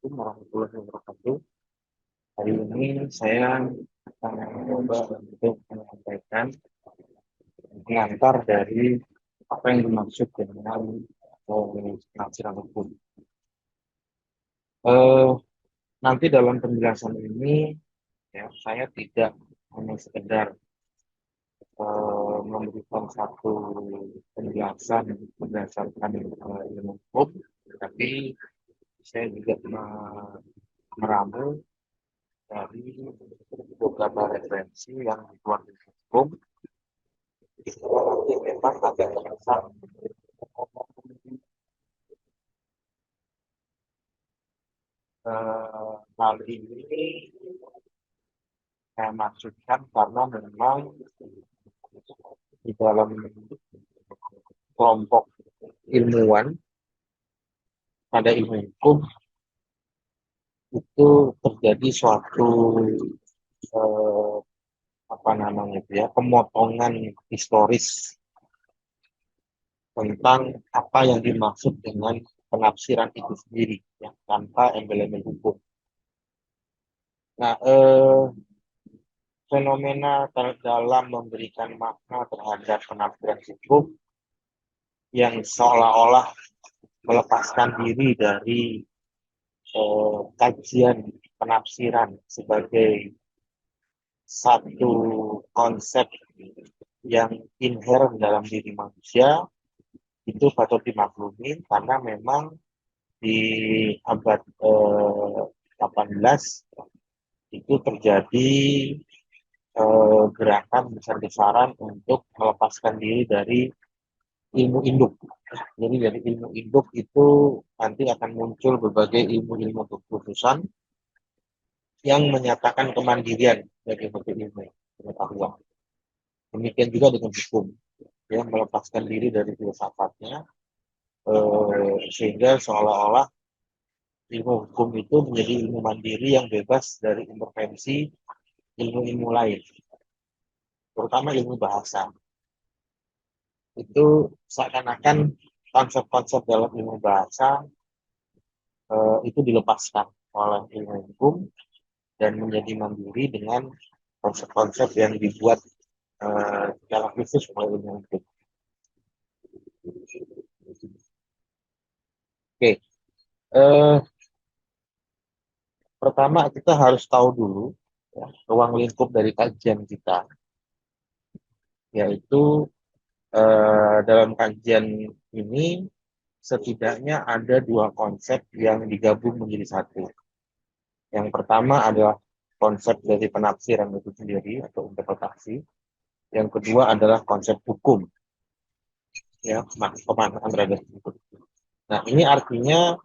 Assalamualaikum warahmatullahi wabarakatuh. Hari ini saya akan mencoba untuk menyampaikan pengantar dari apa yang dimaksud dengan penafsiran hukum. Eh, Nanti dalam penjelasan ini ya, saya tidak hanya sekedar memberikan satu penjelasan berdasarkan ilmu hukum, tapi saya juga meramu dari beberapa referensi yang dibuat di hukum. Itu nanti memang agak terasa hal ini saya maksudkan karena memang di dalam kelompok ilmuwan pada ilmu hukum itu terjadi suatu eh, apa namanya itu ya, pemotongan historis tentang apa yang dimaksud dengan penafsiran itu sendiri ya, tanpa embel-embel hukum. Nah, fenomena dalam memberikan makna terhadap penafsiran hukum yang seolah-olah melepaskan diri dari kajian penafsiran sebagai satu konsep yang inherent dalam diri manusia itu patut dimaklumi karena memang di abad 18 itu terjadi gerakan besar-besaran untuk melepaskan diri dari ilmu induk. Jadi dari ilmu induk itu nanti akan muncul berbagai ilmu-ilmu kekhususan yang menyatakan kemandirian dari bentuk ilmu pengetahuan. Demikian juga dengan hukum, ya melepaskan diri dari filsafatnya sehingga seolah-olah ilmu hukum itu menjadi ilmu mandiri yang bebas dari intervensi ilmu-ilmu lain, terutama ilmu bahasa. Itu seakan-akan konsep-konsep dalam ilmu bahasa itu dilepaskan oleh ilmu hukum dan menjadi mandiri dengan konsep-konsep yang dibuat secara khusus oleh ilmu hukum. Oke, pertama kita harus tahu dulu ya, ruang lingkup dari kajian kita, yaitu dalam kajian ini setidaknya ada dua konsep yang digabung menjadi satu. Yang pertama adalah konsep dari penafsiran itu sendiri atau interpretasi. Yang kedua adalah konsep hukum, ya pemaknaan terhadap hukum. Nah, ini artinya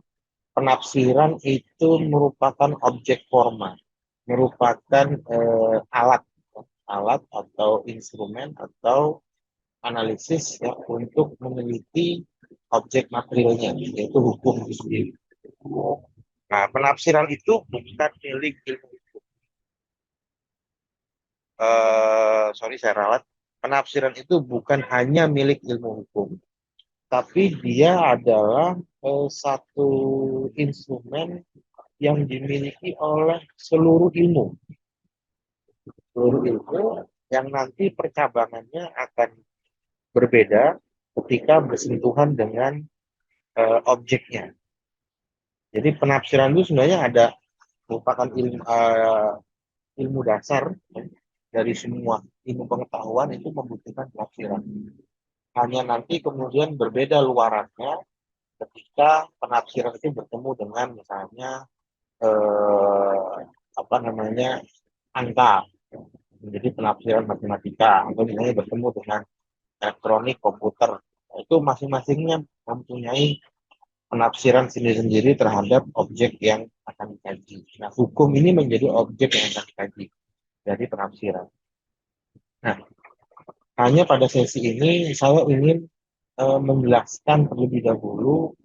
penafsiran itu merupakan objek formal, merupakan alat, alat atau instrumen atau analisis ya untuk meneliti objek materialnya, yaitu hukum itu sendiri. Nah, penafsiran itu bukan milik ilmu. Sorry, saya ralat. Penafsiran itu bukan hanya milik ilmu hukum, tapi dia adalah satu instrumen yang dimiliki oleh seluruh ilmu. Seluruh ilmu yang nanti percabangannya akan berbeda ketika bersentuhan dengan objeknya. Jadi penafsiran itu sebenarnya ada merupakan ilmu dasar ya, dari semua ilmu pengetahuan itu membutuhkan penafsiran. Hanya nanti kemudian berbeda luarannya ketika penafsiran itu bertemu dengan misalnya eh, apa namanya angka, menjadi penafsiran matematika, atau misalnya bertemu dengan elektronik komputer. Itu masing-masingnya mempunyai penafsiran sendiri-sendiri terhadap objek yang akan dikaji. Nah, hukum ini menjadi objek yang akan dikaji dari penafsiran. Nah, hanya pada sesi ini saya ingin menjelaskan terlebih dahulu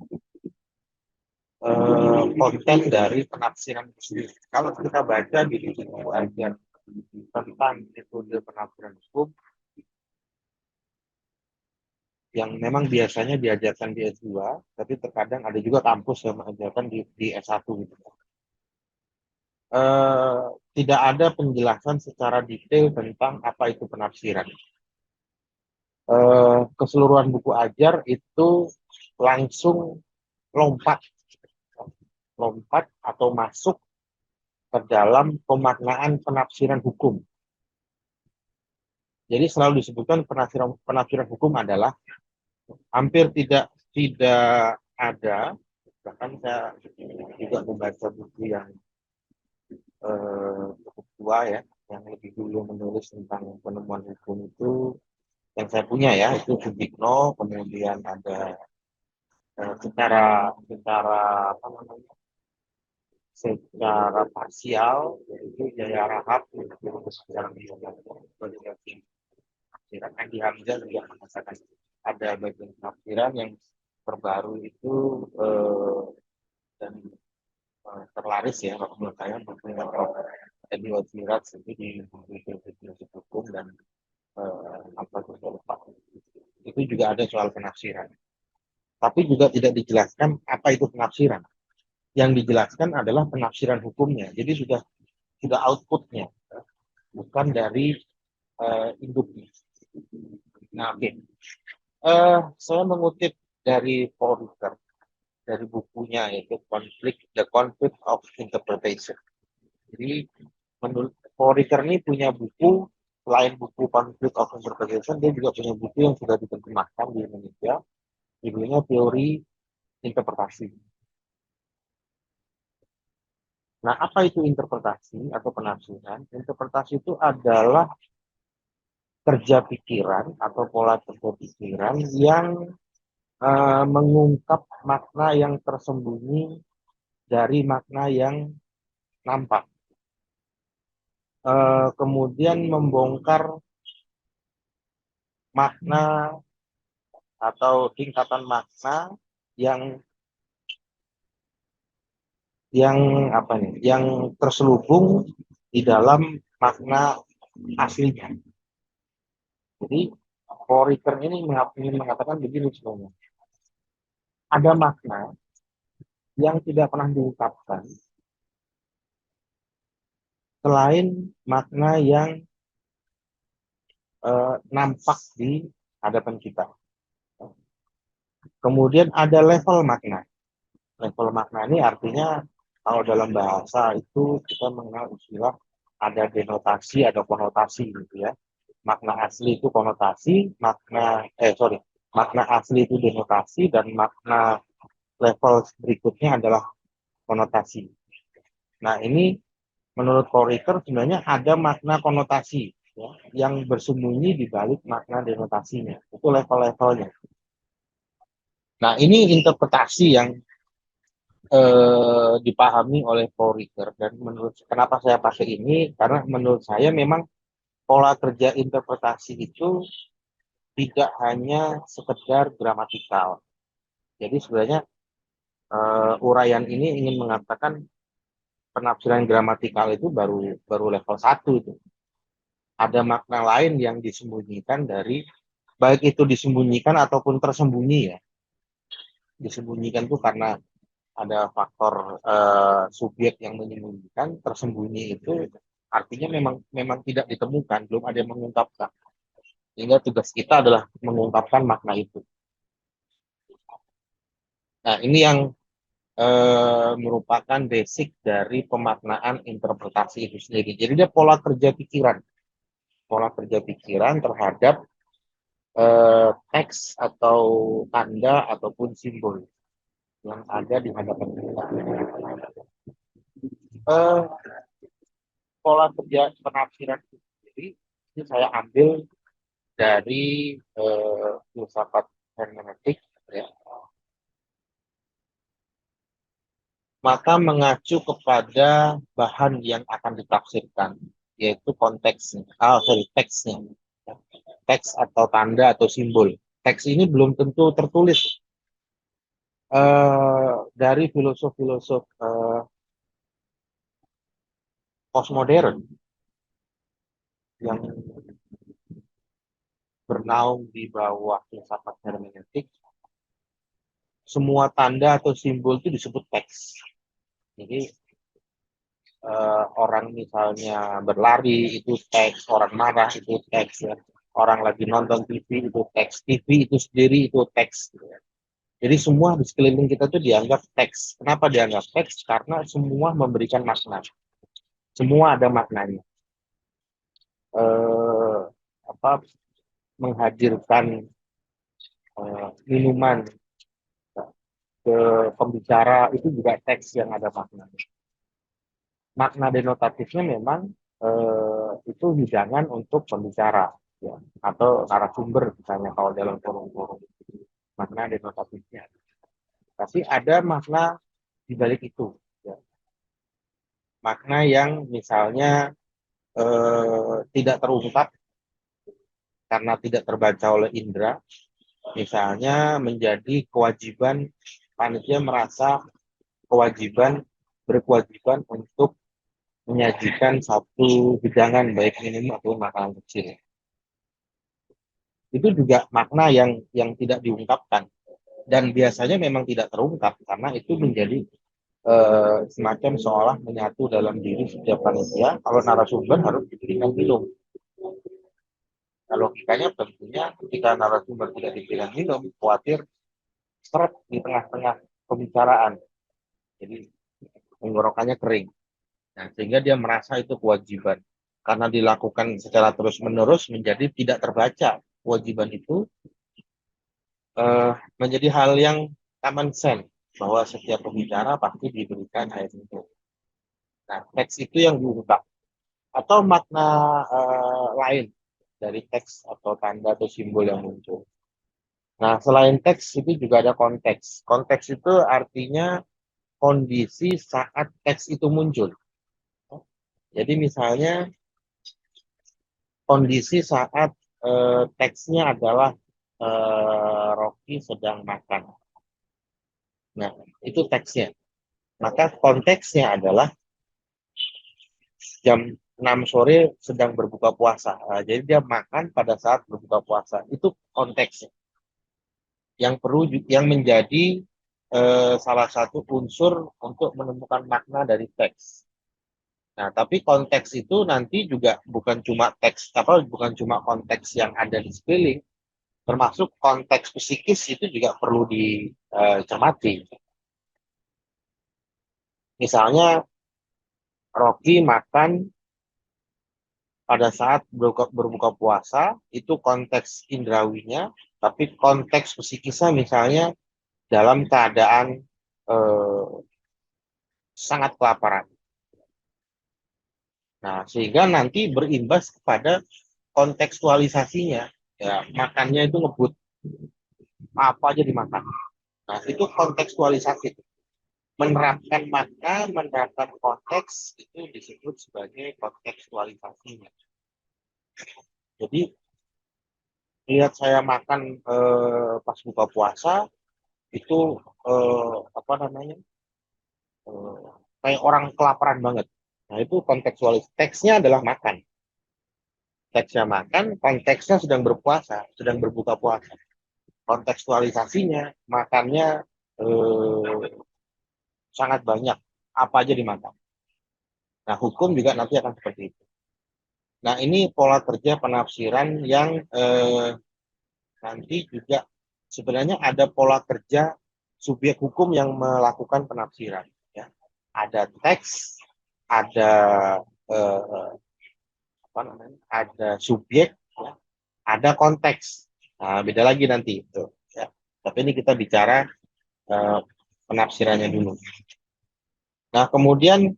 konten dari penafsiran itu sendiri. Kalau kita baca di buku ajar tentang metode penafsiran hukum yang memang biasanya diajarkan di S2, tapi terkadang ada juga kampus yang mengajarkan di S1 gitu. eh, tidak ada penjelasan secara detail tentang apa itu penafsiran. Keseluruhan buku ajar itu langsung lompat lompat atau masuk ke dalam pemaknaan penafsiran hukum. Jadi selalu disebutkan penafsiran penafsiran hukum adalah hampir tidak ada, bahkan saya juga membaca buku yang cukup tua ya, yang lebih dulu menulis tentang penemuan hukum itu, yang saya punya ya itu Sugikno, kemudian ada secara secara apa namanya, secara parsial yaitu Jaya Rahab itu secara penafsiran. Andi Hamzah juga mengatakan ada bagian penafsiran yang terbaru itu dan terlaris ya kalau menurut saya bukunya Prof. Edi Wajirat itu di buku filosofi hukum dan apa itu lupa. Itu juga ada soal penafsiran. Tapi juga tidak dijelaskan apa itu penafsiran. Yang dijelaskan adalah penafsiran hukumnya. Jadi sudah outputnya, bukan dari induknya. Nah, oke. Saya mengutip dari Paul Ricoeur, dari bukunya yaitu The Conflict of Interpretation. Jadi menurut Paul Ricoeur ini punya buku, selain buku Conflict of Interpretation, dia juga punya buku yang sudah diterjemahkan di Indonesia, judulnya Teori Interpretasi. Nah, apa itu interpretasi atau penafsiran? Interpretasi itu adalah kerja pikiran atau pola kerja pikiran yang mengungkap makna yang tersembunyi dari makna yang nampak. Kemudian membongkar makna atau tingkatan makna yang yang apa nih, yang terselubung di dalam makna aslinya. Jadi Fourier ini ingin mengatakan begini sebenarnya. Ada makna yang tidak pernah diungkapkan selain makna yang nampak di hadapan kita. Kemudian ada level makna. Level makna ini artinya kalau dalam bahasa itu kita mengenal istilah ada denotasi, ada konotasi gitu ya. Makna asli itu konotasi, makna asli itu denotasi dan makna level berikutnya adalah konotasi. Nah, ini menurut Fourier sebenarnya ada makna konotasi ya, yang bersembunyi di balik makna denotasinya. Itu level-levelnya. Nah, ini interpretasi yang dipahami oleh Fourier dan menurut kenapa saya pakai ini karena menurut saya memang pola kerja interpretasi itu tidak hanya sekedar gramatikal. Jadi sebenarnya uraian ini ingin mengatakan penafsiran gramatikal itu baru baru level 1 itu. Ada makna lain yang disembunyikan dari baik itu disembunyikan ataupun tersembunyi ya. Disembunyikan itu karena ada faktor subjek yang menyembunyikan, tersembunyi itu artinya memang memang tidak ditemukan, belum ada yang mengungkapkan. Sehingga tugas kita adalah mengungkapkan makna itu. Nah, ini yang merupakan basic dari pemaknaan interpretasi itu sendiri. Jadi dia pola kerja pikiran terhadap teks atau tanda ataupun simbol yang ada di hadapan kita. Eh, Pola kerja penafsiran sendiri ini saya ambil dari filsafat hermeneutik ya. Maka mengacu kepada bahan yang akan ditafsirkan yaitu konteksnya, teksnya, teks atau tanda atau simbol. Teks ini belum tentu tertulis dari filosof-filosof postmodern yang bernaung di bawah filsafat hermeneutik, semua tanda atau simbol itu disebut teks. Jadi orang misalnya berlari itu teks, orang marah itu teks, ya. Orang lagi nonton TV itu teks, TV itu sendiri itu teks, gitu ya. Jadi semua di sekeliling kita tuh dianggap teks. Kenapa dianggap teks? Karena semua memberikan makna. Semua ada maknanya. Eh, apa menghadirkan minuman ke pembicara itu juga teks yang ada makna. Makna denotatifnya memang itu hidangan untuk pembicara, ya, atau narasumber misalnya kalau dalam forum-forum makna denotatifnya. Tapi ada makna di balik itu, ya. Makna yang misalnya tidak terungkap karena tidak terbaca oleh indera, misalnya menjadi kewajiban panitia merasa berkewajiban untuk menyajikan satu hidangan baik minum atau makanan kecil. Itu juga makna yang tidak diungkapkan dan biasanya memang tidak terungkap karena itu menjadi semacam seolah menyatu dalam diri setiap panitia. Kalau narasumber harus diberikan minum. Nah, logikanya tentunya ketika narasumber tidak diberikan minum, khawatir seret di tengah-tengah pembicaraan. Jadi tenggorokannya kering. Nah, sehingga dia merasa itu kewajiban. Karena dilakukan secara terus-menerus menjadi tidak terbaca. Kewajiban itu menjadi hal yang common sense bahwa setiap pembicara pasti diberikan air minum. Nah, teks itu yang diungkap atau makna lain dari teks atau tanda atau simbol yang muncul. Nah, selain teks itu juga ada konteks. Konteks itu artinya kondisi saat teks itu muncul. Jadi misalnya kondisi saat teksnya adalah Rocky sedang makan. Nah, itu teksnya. Maka konteksnya adalah jam 6 sore sedang berbuka puasa. Nah, jadi dia makan pada saat berbuka puasa. Itu konteksnya. Yang menjadi salah satu unsur untuk menemukan makna dari teks. Nah, tapi konteks itu nanti juga bukan cuma konteks yang ada di sekeliling, termasuk konteks psikis itu juga perlu dicermati. Misalnya Rocky makan pada saat berbuka puasa, itu konteks indrawinya, tapi konteks psikisnya misalnya dalam keadaan eh, sangat kelaparan. Nah, sehingga nanti berimbas kepada kontekstualisasinya. Ya, makannya itu ngebut, apa aja dimakan. Nah, itu kontekstualisasi. Menerapkan makna, menerapkan konteks, itu disebut sebagai kontekstualisasinya. Jadi, lihat saya makan pas buka puasa, itu apa namanya, eh, kayak orang kelaparan banget. Nah, itu kontekstualis. Teksnya adalah makan. Teksnya makan, konteksnya sedang berpuasa, sedang berbuka puasa. Kontekstualisasinya, makannya eh, sangat banyak. Apa aja dimakan. Nah, hukum juga nanti akan seperti itu. Nah, ini pola kerja penafsiran yang nanti juga sebenarnya ada pola kerja subjek hukum yang melakukan penafsiran. Ya. Ada teks, ada eh, apa namanya, ada subjek, ya, ada konteks. Nah, beda lagi nanti itu. Ya. Tapi ini kita bicara eh, penafsirannya dulu. Nah, kemudian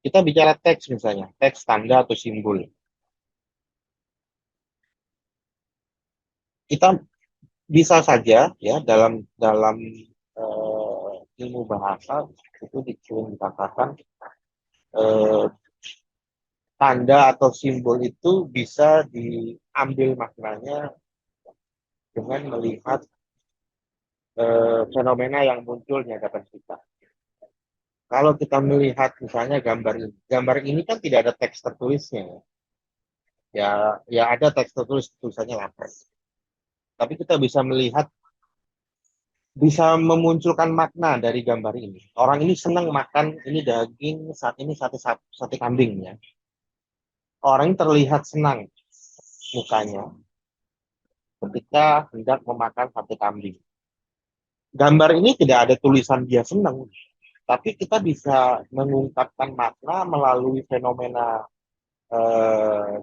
kita bicara teks misalnya, teks tanda atau simbol. Kita bisa saja ya dalam dalam ilmu bahasa itu dikatakan eh, tanda atau simbol itu bisa diambil maknanya dengan melihat fenomena yang muncul di hadapan kita. Kalau kita melihat misalnya gambar ini kan tidak ada teks tertulisnya, ya, ya ada teks tertulis tulisannya lapar. Tapi kita bisa melihat bisa memunculkan makna dari gambar ini. Orang ini senang makan ini daging, saat ini sate kambing ya. Orang ini terlihat senang mukanya ketika hendak memakan sate kambing. Gambar ini tidak ada tulisan dia senang, tapi kita bisa mengungkapkan makna melalui fenomena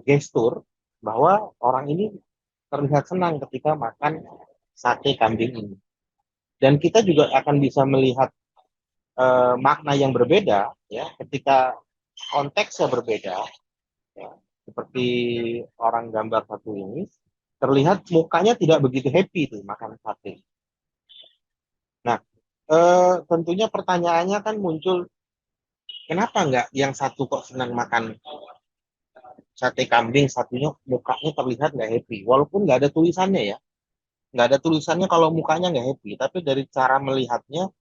gestur bahwa orang ini terlihat senang ketika makan sate kambing ini. Dan kita juga akan bisa melihat makna yang berbeda ya ketika konteksnya berbeda ya. Seperti orang gambar satu ini terlihat mukanya tidak begitu happy tuh makan sate. Nah, tentunya pertanyaannya kan muncul, kenapa nggak yang satu kok senang makan sate kambing, satunya mukanya terlihat nggak happy, walaupun nggak ada tulisannya ya, nggak ada tulisannya kalau mukanya nggak happy, tapi dari cara melihatnya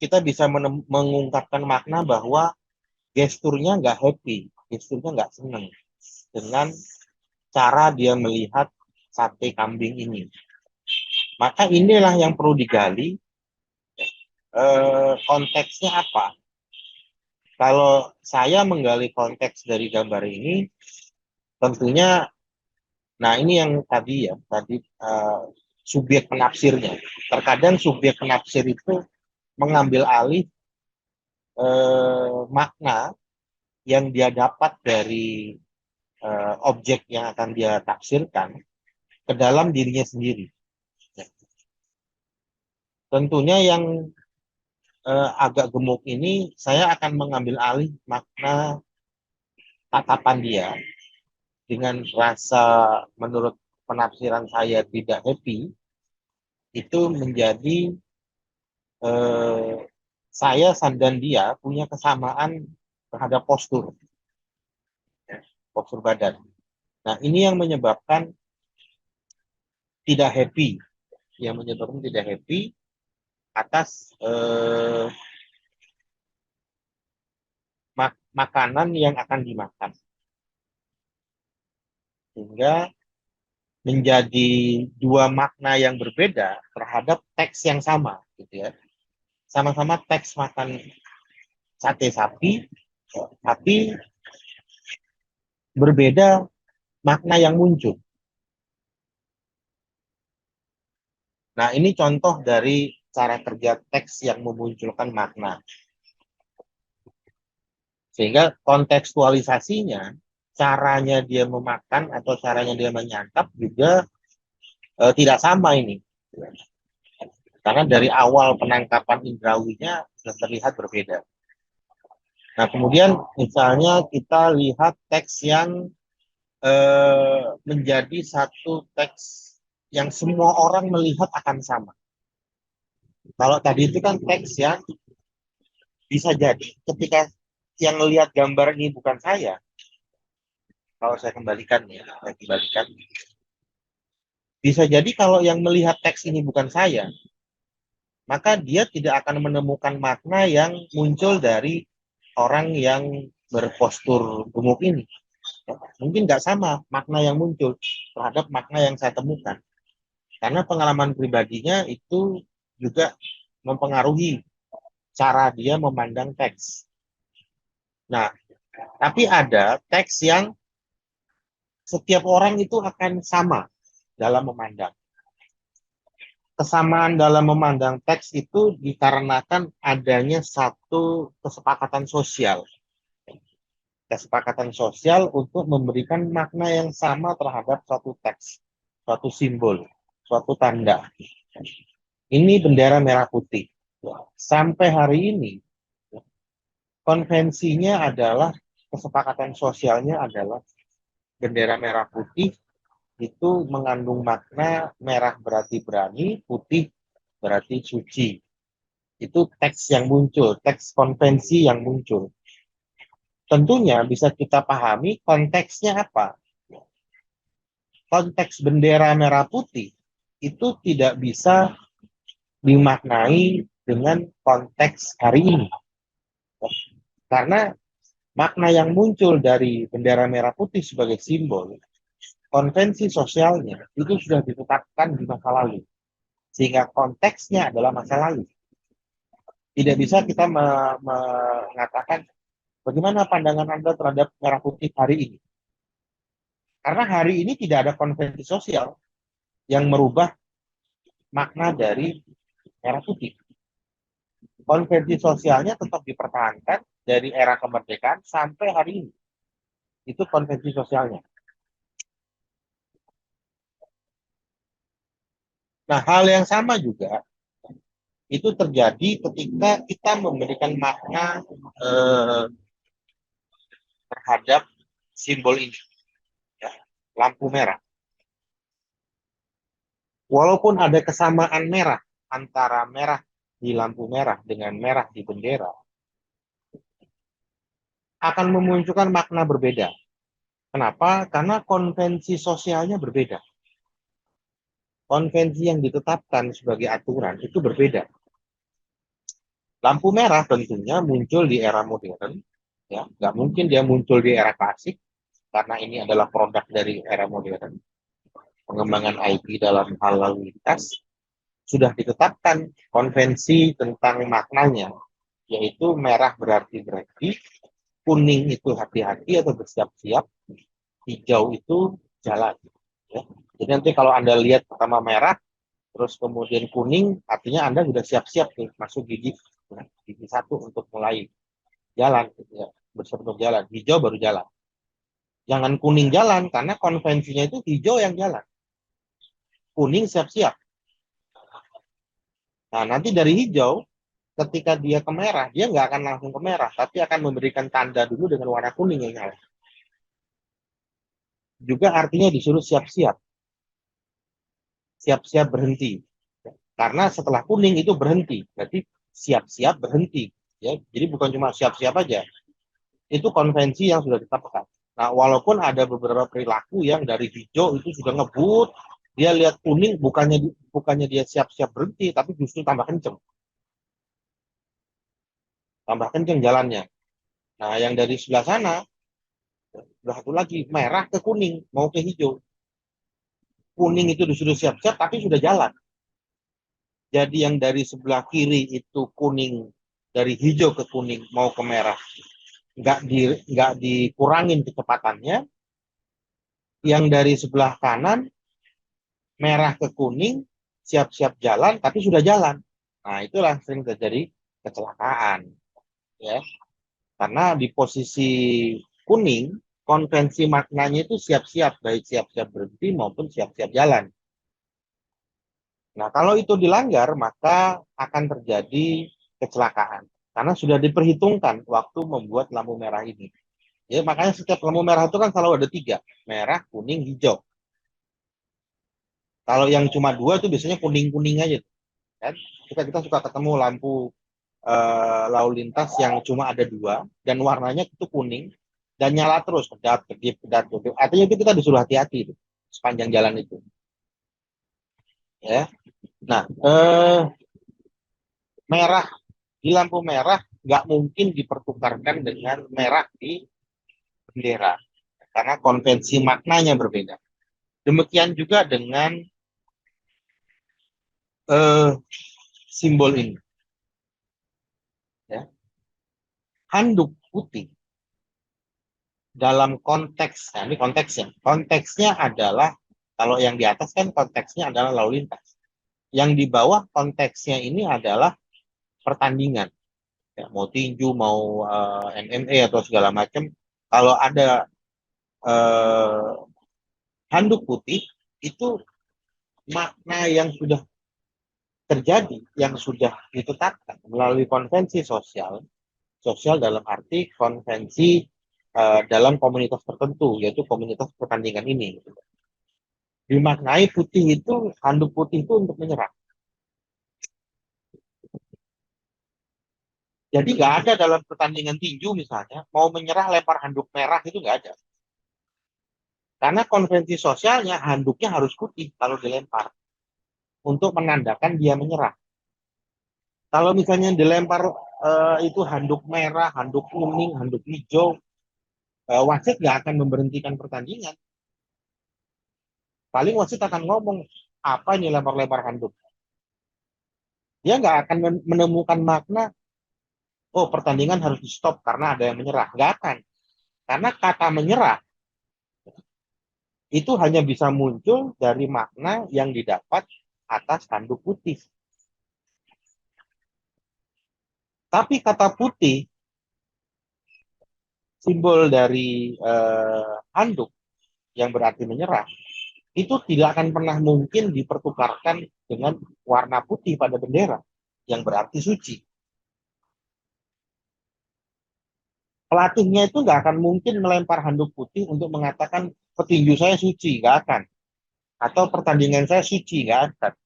kita bisa mengungkapkan makna bahwa gesturnya nggak happy, gesturnya nggak senang dengan cara dia melihat sate kambing ini. Maka inilah yang perlu digali, konteksnya apa. Kalau saya menggali konteks dari gambar ini, tentunya, nah ini yang tadi ya, tadi subjek penafsirnya. Terkadang subjek penafsir itu mengambil alih makna yang dia dapat dari objek yang akan dia tafsirkan ke dalam dirinya sendiri. Tentunya yang agak gemuk ini, saya akan mengambil alih makna tatapan dia dengan rasa menurut penafsiran saya tidak happy, itu menjadi eh, saya dan dia punya kesamaan terhadap postur, ya, postur badan. Nah, ini yang menyebabkan tidak happy, yang menyebabkan tidak happy atas makanan yang akan dimakan. Sehingga menjadi dua makna yang berbeda terhadap teks yang sama, gitu ya. Sama-sama teks makan sate sapi, tapi berbeda makna yang muncul. Nah, ini contoh dari cara kerja teks yang memunculkan makna. Sehingga kontekstualisasinya, caranya dia memakan atau caranya dia menyantap juga tidak sama ini. Karena dari awal penangkapan indrawinya sudah terlihat berbeda. Nah, kemudian misalnya kita lihat teks yang menjadi satu teks yang semua orang melihat akan sama. Kalau tadi itu kan teks yang bisa jadi ketika yang melihat gambar ini bukan saya, kalau saya kembalikan ya, saya kembalikan. Bisa jadi kalau yang melihat teks ini bukan saya, maka dia tidak akan menemukan makna yang muncul dari orang yang berpostur gemuk ini. Mungkin nggak sama makna yang muncul terhadap makna yang saya temukan. Karena pengalaman pribadinya itu juga mempengaruhi cara dia memandang teks. Nah, tapi ada teks yang setiap orang itu akan sama dalam memandang. Kesamaan dalam memandang teks itu dikarenakan adanya satu kesepakatan sosial. Kesepakatan sosial untuk memberikan makna yang sama terhadap suatu teks, suatu simbol, suatu tanda. Ini bendera merah putih. Sampai hari ini, konvensinya adalah, kesepakatan sosialnya adalah bendera merah putih itu mengandung makna merah berarti berani, putih berarti suci. Itu teks yang muncul, teks konvensi yang muncul. Tentunya bisa kita pahami konteksnya apa. Konteks bendera merah putih itu tidak bisa dimaknai dengan konteks hari ini. Karena makna yang muncul dari bendera merah putih sebagai simbol, konvensi sosialnya itu sudah ditetapkan di masa lalu. Sehingga konteksnya adalah masa lalu. Tidak bisa kita mengatakan bagaimana pandangan Anda terhadap merah putih hari ini. Karena hari ini tidak ada konvensi sosial yang merubah makna dari merah putih. Konvensi sosialnya tetap dipertahankan dari era kemerdekaan sampai hari ini. Itu konvensi sosialnya. Nah, hal yang sama juga itu terjadi ketika kita memberikan makna terhadap simbol ini, ya, lampu merah. Walaupun ada kesamaan merah antara merah di lampu merah dengan merah di bendera, akan memunculkan makna berbeda. Kenapa? Karena konvensi sosialnya berbeda. Konvensi yang ditetapkan sebagai aturan itu berbeda. Lampu merah tentunya muncul di era modern, ya, nggak mungkin dia muncul di era klasik karena ini adalah produk dari era modern. Pengembangan IT dalam hal lalu lintas sudah ditetapkan konvensi tentang maknanya, yaitu merah berarti berhenti, kuning itu hati-hati atau bersiap-siap, hijau itu jalan. Ya. Jadi nanti kalau Anda lihat pertama merah, terus kemudian kuning, artinya Anda sudah siap-siap nih masuk gigi satu untuk mulai jalan, ya, bersiap untuk jalan. Hijau baru jalan. Jangan kuning jalan karena konvensinya itu hijau yang jalan, kuning siap-siap. Nah nanti dari hijau, ketika dia ke merah, dia nggak akan langsung ke merah, tapi akan memberikan tanda dulu dengan warna kuning yang nyala. Juga artinya disuruh siap-siap, siap-siap berhenti. Karena setelah kuning itu berhenti, berarti siap-siap berhenti. Ya, jadi bukan cuma siap-siap aja, itu konvensi yang sudah ditetapkan. Nah, walaupun ada beberapa perilaku yang dari hijau itu sudah ngebut, dia lihat kuning bukannya dia siap-siap berhenti, tapi justru tambah kenceng jalannya. Nah, yang dari sebelah sana udah satu lagi merah ke kuning, mau ke hijau. Kuning itu disuruh siap-siap, tapi sudah jalan. Jadi yang dari sebelah kiri itu kuning, dari hijau ke kuning mau ke merah, nggak dikurangin kecepatannya. Yang dari sebelah kanan merah ke kuning siap-siap jalan tapi sudah jalan. Nah, itulah sering terjadi kecelakaan, ya. Karena di posisi kuning konvensi maknanya itu siap-siap, baik siap-siap berhenti maupun siap-siap jalan. Nah, kalau itu dilanggar maka akan terjadi kecelakaan karena sudah diperhitungkan waktu membuat lampu merah ini. Ya, makanya setiap lampu merah itu kan selalu ada tiga, merah, kuning, hijau. Kalau yang cuma dua itu biasanya kuning-kuning aja, kan? Kita suka ketemu lampu lalu lintas yang cuma ada dua dan warnanya itu kuning dan nyala terus, kedap kedip kedap kedip. Artinya itu kita disuruh hati-hati itu sepanjang jalan itu, ya. Nah, merah di lampu merah nggak mungkin dipertukarkan dengan merah di bendera karena konvensi maknanya berbeda. Demikian juga dengan eh, simbol ini, ya. Handuk putih dalam konteks, nah ini konteksnya. Konteksnya adalah kalau yang di atas kan konteksnya adalah lalu lintas. Yang di bawah konteksnya ini adalah pertandingan. Ya, mau tinju, mau MMA atau segala macam. Kalau ada eh, handuk putih itu makna yang sudah terjadi, yang sudah ditetapkan melalui konvensi sosial. Sosial dalam arti konvensi dalam komunitas tertentu, yaitu komunitas pertandingan ini. Dimaknai putih itu, handuk putih itu untuk menyerang. Jadi nggak ada dalam pertandingan tinju misalnya, mau menyerah lempar handuk merah itu nggak ada. Karena konvensi sosialnya handuknya harus putih kalau dilempar untuk menandakan dia menyerah. Kalau misalnya dilempar itu handuk merah, handuk kuning, handuk hijau, wasit nggak akan memberhentikan pertandingan. Paling wasit akan ngomong apa ini lempar-lempar handuk. Dia nggak akan menemukan makna, oh pertandingan harus di stop karena ada yang menyerah. Nggak akan. Karena kata menyerah itu hanya bisa muncul dari makna yang didapat atas tanduk putih. Tapi kata putih, simbol dari handuk yang berarti menyerah, itu tidak akan pernah mungkin dipertukarkan dengan warna putih pada bendera yang berarti suci. Pelatihnya itu nggak akan mungkin melempar handuk putih untuk mengatakan petinju saya suci, nggak akan. Atau pertandingan saya suci, nggak akan.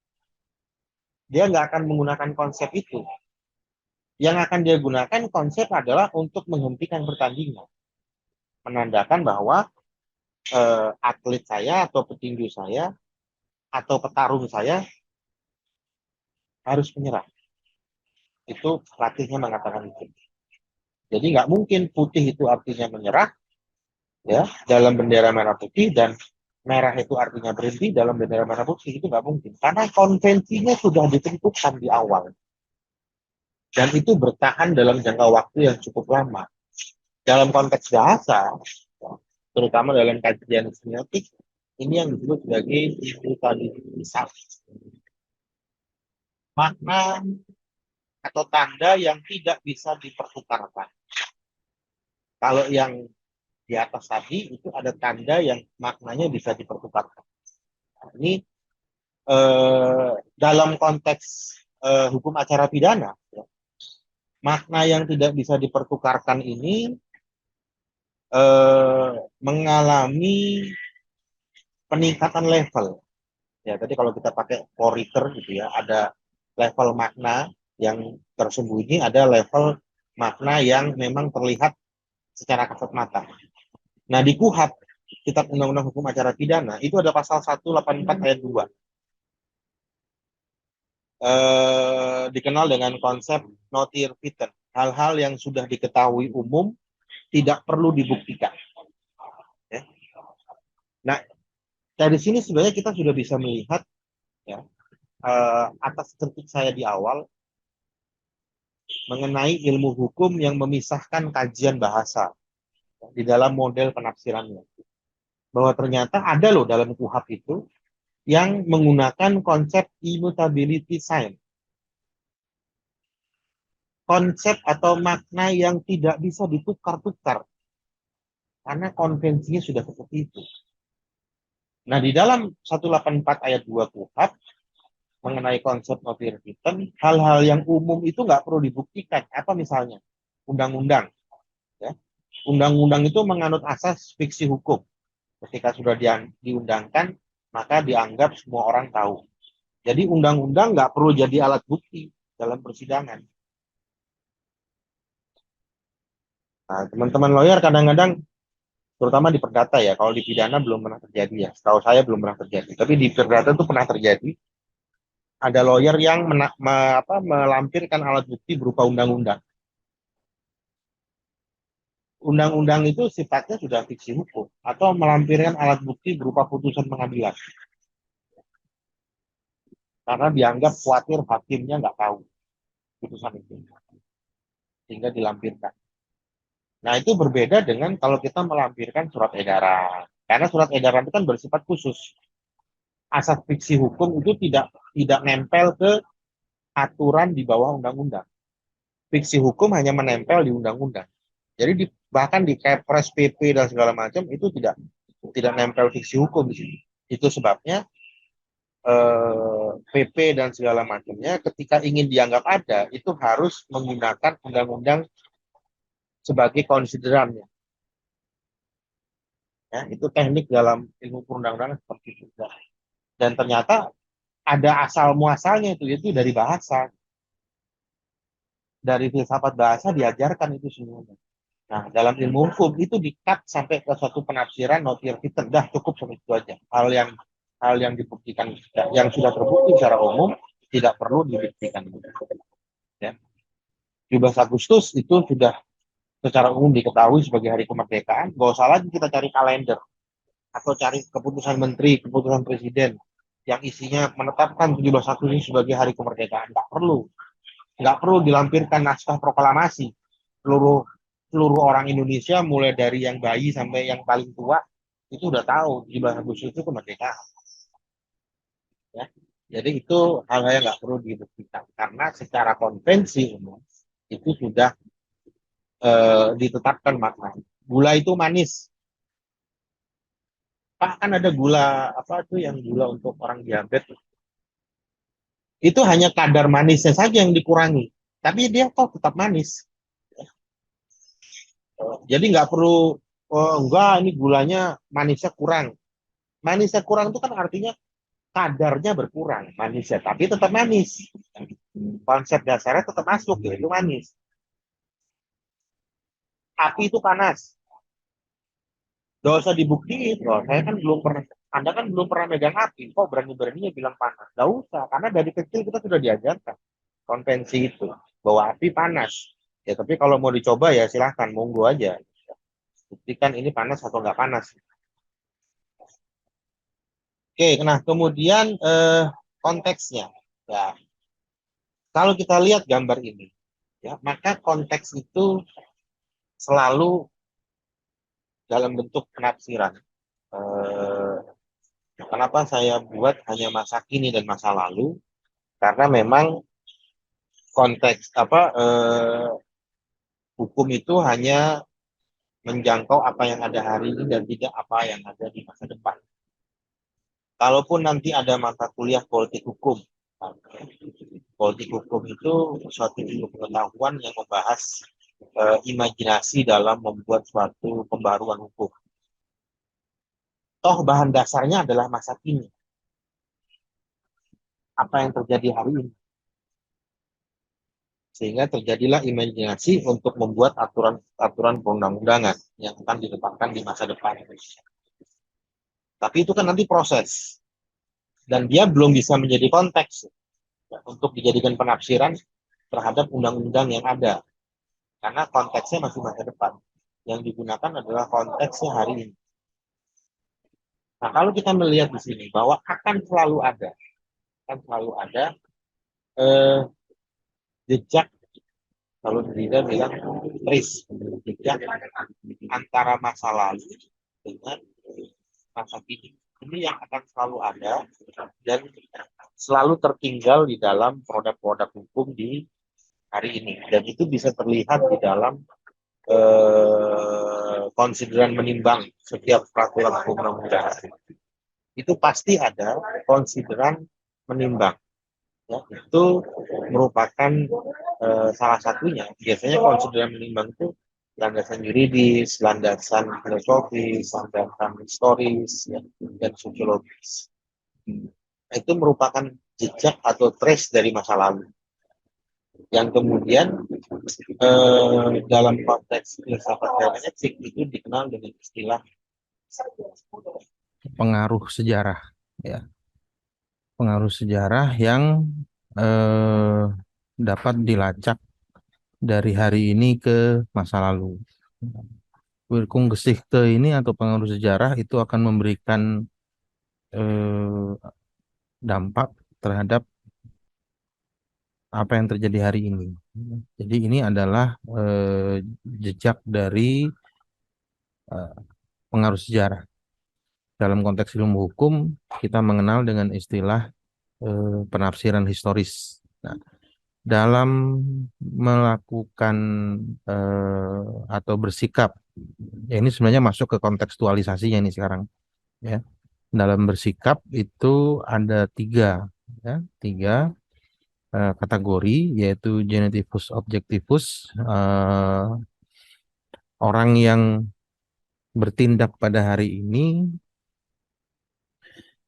Dia nggak akan menggunakan konsep itu. Yang akan dia gunakan konsep adalah untuk menghentikan pertandingan. Menandakan bahwa atlet saya atau petinju saya atau petarung saya harus menyerah. Itu pelatihnya mengatakan itu. Jadi nggak mungkin putih itu artinya menyerah, ya, dalam bendera merah putih, dan merah itu artinya berhenti dalam bendera merah putih. Itu nggak mungkin karena konvensinya sudah ditentukan di awal dan itu bertahan dalam jangka waktu yang cukup lama. Dalam konteks bahasa, terutama dalam kajian semiotik, ini yang disebut sebagai brutalisasi, makna atau tanda yang tidak bisa dipertukarkan. Kalau yang di atas tadi itu ada tanda yang maknanya bisa dipertukarkan. Nah, ini dalam konteks hukum acara pidana, ya, makna yang tidak bisa dipertukarkan ini mengalami peningkatan level. Ya, tadi kalau kita pakai poriter gitu ya, ada level makna yang tersembunyi, ada level makna yang memang terlihat secara kasat mata. Nah, di KUHP, Kitab Undang-Undang Hukum Acara Pidana, itu ada pasal 184 ayat 2. Dikenal dengan konsep notir vitae. Hal-hal yang sudah diketahui umum tidak perlu dibuktikan. Ya. Nah, dari sini sebenarnya kita sudah bisa melihat, ya, atas kritik saya di awal mengenai ilmu hukum yang memisahkan kajian bahasa, ya, di dalam model penafsirannya. Bahwa ternyata ada loh dalam KUHP itu yang menggunakan konsep immutability sign. Konsep atau makna yang tidak bisa ditukar-tukar. Karena konvensinya sudah seperti itu. Nah, di dalam 184 ayat 2 KUHP, mengenai konsep notir vitae, hal-hal yang umum itu nggak perlu dibuktikan. Apa misalnya? Undang-undang. Ya. Undang-undang itu menganut asas fiksi hukum. Ketika sudah diundangkan, maka dianggap semua orang tahu. Jadi undang-undang nggak perlu jadi alat bukti dalam persidangan. Nah, teman-teman lawyer kadang-kadang, terutama di perdata ya, kalau di pidana belum pernah terjadi ya. Setahu saya belum pernah terjadi. Tapi di perdata itu pernah terjadi. Ada lawyer yang melampirkan alat bukti berupa undang-undang. Undang-undang itu sifatnya sudah fiksi hukum atau melampirkan alat bukti berupa putusan pengadilan karena dianggap khawatir hakimnya nggak tahu putusan itu sehingga dilampirkan. Nah, itu berbeda dengan kalau kita melampirkan surat edaran, karena surat edaran itu kan bersifat khusus. Asas fiksi hukum itu tidak nempel ke aturan di bawah undang-undang. Fiksi hukum hanya menempel di undang-undang. Jadi bahkan di Kepres, PP dan segala macam itu tidak nempel fiksi hukum di sini. Itu sebabnya PP dan segala macamnya ketika ingin dianggap ada itu harus menggunakan undang-undang sebagai konsiderannya. Ya, itu teknik dalam ilmu perundang-undangan seperti itu. Dan ternyata ada asal muasalnya itu dari bahasa, dari filsafat bahasa diajarkan itu semuanya. Nah, dalam ilmu hukum itu di-cut sampai ke suatu penafsiran notir vitae. Dah cukup sampai itu aja. Hal yang dibuktikan, yang sudah terbukti secara umum tidak perlu dibuktikan. Ya. 17 Agustus itu sudah secara umum diketahui sebagai hari kemerdekaan. Gak usah lagi kita cari kalender atau cari keputusan menteri, keputusan presiden. yang isinya menetapkan 17 Agustus sebagai hari kemerdekaan. Nggak perlu dilampirkan naskah proklamasi. Seluruh seluruh orang Indonesia mulai dari yang bayi sampai yang paling tua itu udah tahu 17 Agustus itu kemerdekaan. Ya. Jadi itu hal-hal yang nggak perlu dibuktikan karena secara konvensi umum itu sudah ditetapkan makna. Gula itu manis. Pak kan ada gula apa tuh yang gula untuk orang diabetes. Itu hanya kadar manisnya saja yang dikurangi. Tapi dia kok tetap manis. Jadi nggak perlu, oh enggak ini gulanya manisnya kurang. Manisnya kurang itu kan artinya kadarnya berkurang manisnya, tapi tetap manis. Konsep dasarnya tetap masuk, yaitu manis. Api itu panas. Gak usah dibuktiin loh. Saya kan belum pernah, Anda kan belum pernah megang api. Kok berani-beraninya bilang panas? Gak usah, karena dari kecil kita sudah diajarkan konvensi itu bahwa api panas. Ya tapi kalau mau dicoba ya silahkan, monggo aja. Buktikan ini panas atau nggak panas. Oke, nah kemudian konteksnya. Ya, kalau kita lihat gambar ini, ya maka konteks itu selalu dalam bentuk penafsiran. Eh, Kenapa saya buat hanya masa kini dan masa lalu? Karena memang konteks apa hukum itu hanya menjangkau apa yang ada hari ini dan tidak apa yang ada di masa depan. Kalaupun nanti ada mata kuliah politik hukum, politik hukum itu suatu ilmu pengetahuan yang membahas imajinasi dalam membuat suatu pembaruan hukum. Toh bahan dasarnya adalah masa kini. Apa yang terjadi hari ini. Sehingga terjadilah imajinasi untuk membuat aturan-aturan perundang-undangan yang akan ditetapkan di masa depan. Tapi itu kan nanti proses. Dan dia belum bisa menjadi konteks untuk dijadikan penafsiran terhadap undang-undang yang ada. Karena konteksnya masih masa depan. Yang digunakan adalah konteksnya hari ini. Nah, kalau kita melihat di sini bahwa akan selalu ada eh, jejak, kalau Rida bilang trace, jejak antara masa lalu dengan masa kini. Ini yang akan selalu ada dan selalu tertinggal di dalam produk-produk hukum di hari ini. Dan itu bisa terlihat di dalam konsideran menimbang setiap peraturan hukum undang-undang. Itu pasti ada konsideran menimbang. Ya, itu merupakan salah satunya. Biasanya konsideran menimbang itu landasan yuridis, landasan filosofis, landasan historis, ya, dan sosiologis. Itu merupakan jejak atau trace dari masa lalu. Yang kemudian dalam konteks filsafat hermeneutik itu dikenal dengan istilah Pengaruh sejarah, ya, pengaruh sejarah yang eh, dapat dilacak dari hari ini ke masa lalu. Wirkung Geschichte ini atau pengaruh sejarah itu akan memberikan eh, dampak terhadap apa yang terjadi hari ini. Jadi ini adalah jejak dari eh, pengaruh sejarah. Dalam konteks ilmu hukum, kita mengenal dengan istilah penafsiran historis. Nah, dalam melakukan atau bersikap, ya ini sebenarnya masuk ke kontekstualisasinya ini sekarang, ya. Dalam bersikap itu ada ya, tiga kategori, yaitu genitivus objektivus, orang yang bertindak pada hari ini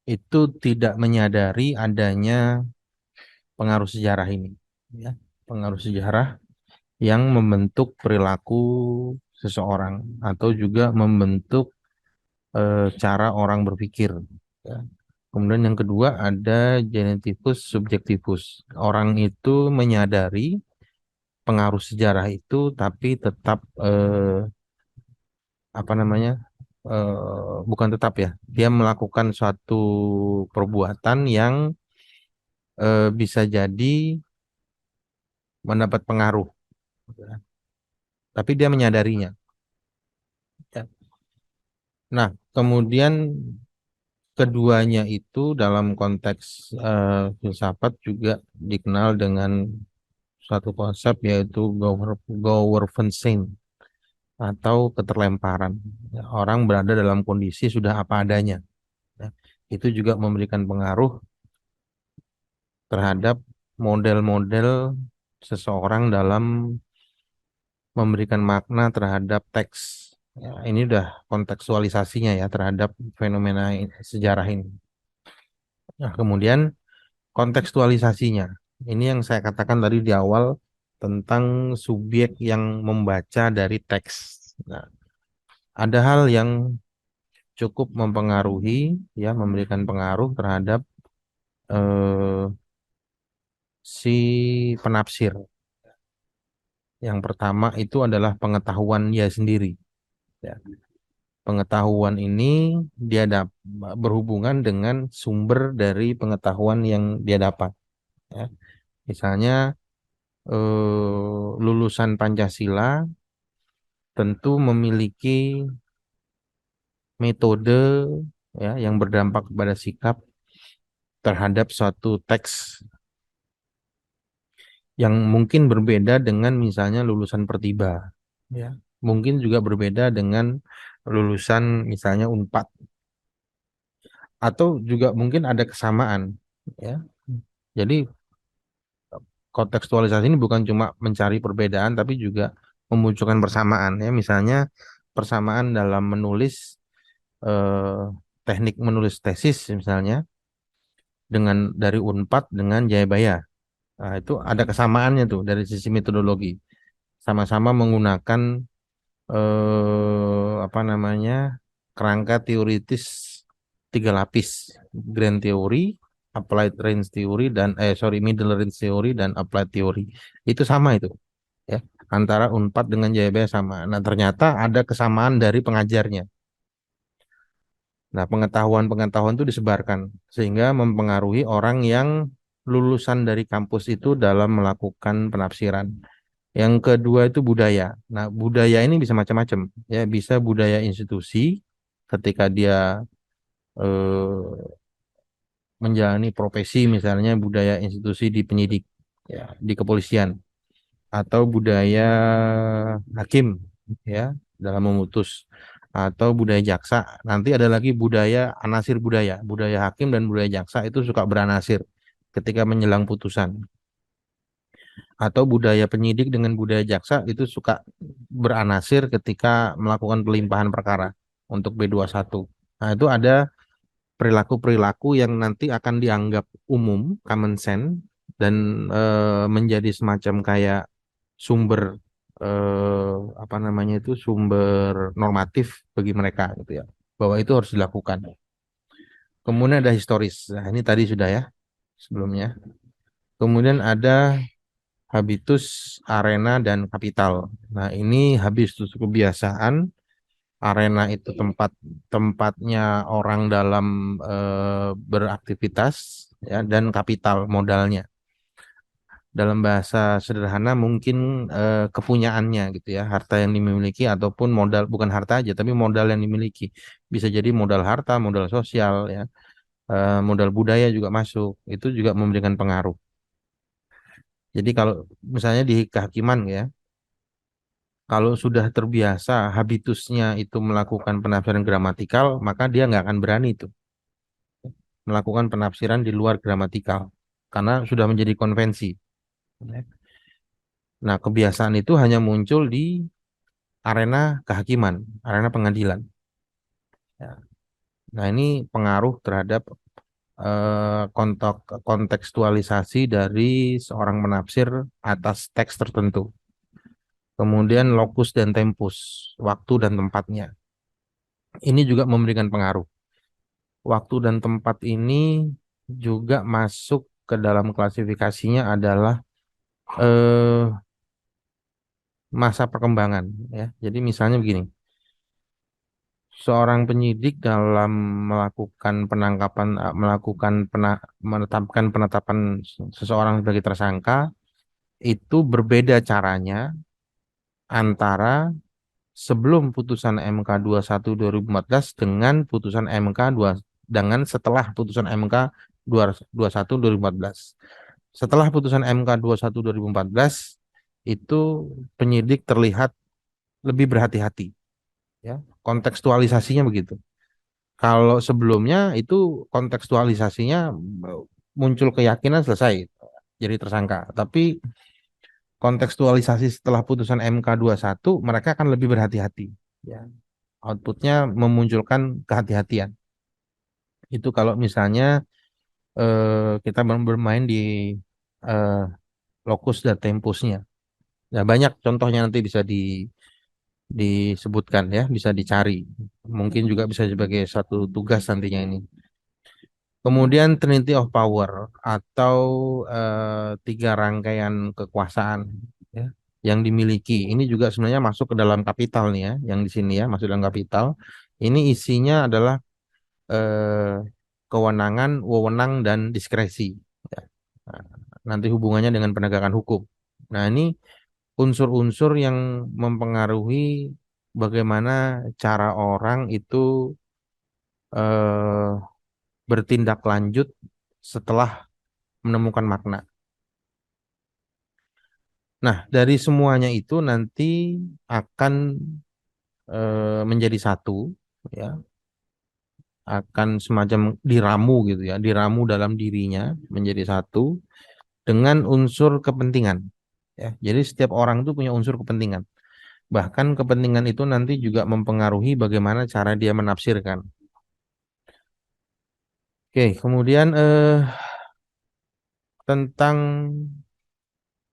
itu tidak menyadari adanya pengaruh sejarah ini, ya, pengaruh sejarah yang membentuk perilaku seseorang atau juga membentuk cara orang berpikir. Ya. Kemudian yang kedua ada genetivus subjektivus. Orang itu menyadari pengaruh sejarah itu, tapi tetap apa namanya bukan tetap ya, dia melakukan suatu perbuatan yang bisa jadi mendapat pengaruh, ya. Tapi dia menyadarinya. Ya. Nah, kemudian keduanya itu dalam konteks filsafat juga dikenal dengan suatu konsep yaitu Goerensinn atau keterlemparan. Ya, orang berada dalam kondisi sudah apa adanya. Ya. Itu juga memberikan pengaruh terhadap model-model seseorang dalam memberikan makna terhadap teks. Ya, ini udah kontekstualisasinya ya terhadap fenomena sejarah ini. Nah, kemudian kontekstualisasinya. Ini yang saya katakan tadi di awal tentang subjek yang membaca dari teks. Nah, ada hal yang cukup mempengaruhi, ya, memberikan pengaruh terhadap eh, si penafsir. Yang pertama itu adalah pengetahuan dia sendiri. Ya. Pengetahuan ini dia berhubungan dengan sumber dari pengetahuan yang dia dapat. Ya. Misalnya lulusan Pancasila tentu memiliki metode, ya, yang berdampak kepada sikap terhadap suatu teks yang mungkin berbeda dengan misalnya lulusan Pertiba, ya. Mungkin juga berbeda dengan lulusan misalnya Unpad, atau juga mungkin ada kesamaan, ya. Jadi kontekstualisasi ini bukan cuma mencari perbedaan tapi juga memunculkan persamaan, ya. Misalnya persamaan dalam menulis, eh, teknik menulis tesis misalnya dengan dari Unpad dengan Jayabaya. Nah, itu ada kesamaannya tuh dari sisi metodologi. Sama-sama menggunakan apa namanya, kerangka teoritis tiga lapis, grand theory, applied range theory, dan middle range theory dan applied theory. Itu sama itu, ya, antara Unpad dengan Jayabaya sama. Nah, ternyata ada kesamaan dari pengajarnya. Nah, pengetahuan-pengetahuan itu disebarkan sehingga mempengaruhi orang yang lulusan dari kampus itu dalam melakukan penafsiran. Yang kedua itu budaya. Nah, budaya ini bisa macam-macam, ya, bisa budaya institusi ketika dia eh, menjalani profesi, misalnya budaya institusi di penyidik, ya, di kepolisian, atau budaya hakim, ya, dalam memutus, atau budaya jaksa. Nanti ada lagi budaya anasir budaya. Budaya hakim dan budaya jaksa itu suka beranasir ketika menjelang putusan. Atau budaya penyidik dengan budaya jaksa itu suka beranasir ketika melakukan pelimpahan perkara untuk B21. Nah, itu ada perilaku-perilaku yang nanti akan dianggap umum, common sense, dan menjadi semacam kayak sumber, apa namanya itu, sumber normatif bagi mereka gitu ya, bahwa itu harus dilakukan. Kemudian ada historis. Nah, ini tadi sudah ya sebelumnya. Kemudian ada habitus, arena, dan kapital. Nah, ini habitus kebiasaan, arena itu tempatnya orang dalam beraktivitas, ya, dan kapital modalnya. Dalam bahasa sederhana mungkin kepunyaannya gitu ya, harta yang dimiliki ataupun modal, bukan harta aja tapi modal yang dimiliki. Bisa jadi modal harta, modal sosial, ya, modal budaya juga masuk. Itu juga memberikan pengaruh. Jadi kalau misalnya di kehakiman ya, kalau sudah terbiasa habitusnya itu melakukan penafsiran gramatikal, maka dia nggak akan berani itu melakukan penafsiran di luar gramatikal karena sudah menjadi konvensi. Nah, kebiasaan itu hanya muncul di arena kehakiman, arena pengadilan. Ya. Nah, ini pengaruh terhadap kontekstualisasi dari seorang penafsir atas teks tertentu. Kemudian lokus dan tempus, waktu dan tempatnya. Ini juga memberikan pengaruh. Waktu dan tempat ini juga masuk ke dalam klasifikasinya adalah eh, masa perkembangan, ya. Jadi misalnya begini, seorang penyidik dalam melakukan penangkapan, menetapkan penetapan seseorang sebagai tersangka itu berbeda caranya antara sebelum putusan MK 21 2014 dengan putusan MK 2 dengan setelah putusan MK 21 2014. Setelah putusan MK 21 2014 itu penyidik terlihat lebih berhati-hati, ya. Kontekstualisasinya begitu. Kalau sebelumnya itu kontekstualisasinya eh, muncul keyakinan selesai jadi tersangka. Tapi kontekstualisasi setelah putusan MK 21 mereka akan lebih berhati-hati. Ya. Outputnya memunculkan kehati-hatian. Itu kalau misalnya kita bermain di eh, locus dan tempusnya. Ya, banyak contohnya nanti bisa disebutkan ya, bisa dicari. Mungkin juga bisa sebagai satu tugas nantinya ini. Kemudian Trinity of Power atau tiga rangkaian kekuasaan, ya, yang dimiliki. Ini juga sebenarnya masuk ke dalam kapital nih ya, yang di sini ya masuk dalam kapital. Ini isinya adalah eh, kewenangan, wewenang dan diskresi. Ya. Nah, nanti hubungannya dengan penegakan hukum. Nah, ini unsur-unsur yang mempengaruhi bagaimana cara orang itu eh, bertindak lanjut setelah menemukan makna. Nah, dari semuanya itu nanti akan menjadi satu, ya, akan semacam diramu gitu ya, diramu dalam dirinya menjadi satu dengan unsur kepentingan. Ya, jadi setiap orang itu punya unsur kepentingan. Bahkan kepentingan itu nanti juga mempengaruhi bagaimana cara dia menafsirkan. Oke, kemudian tentang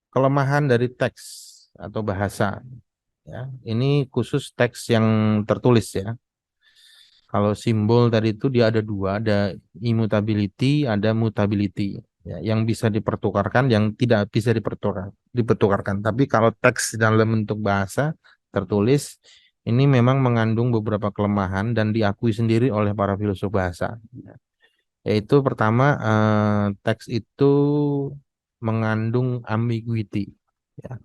kelemahan dari teks atau bahasa. Ya, ini khusus teks yang tertulis ya. Kalau simbol tadi itu dia ada dua, ada immutability, ada mutability. Ya, yang bisa dipertukarkan, yang tidak bisa dipertukarkan. Tapi kalau teks dalam bentuk bahasa tertulis, ini memang mengandung beberapa kelemahan dan diakui sendiri oleh para filsuf bahasa. Yaitu pertama, teks itu mengandung ambiguity, ya,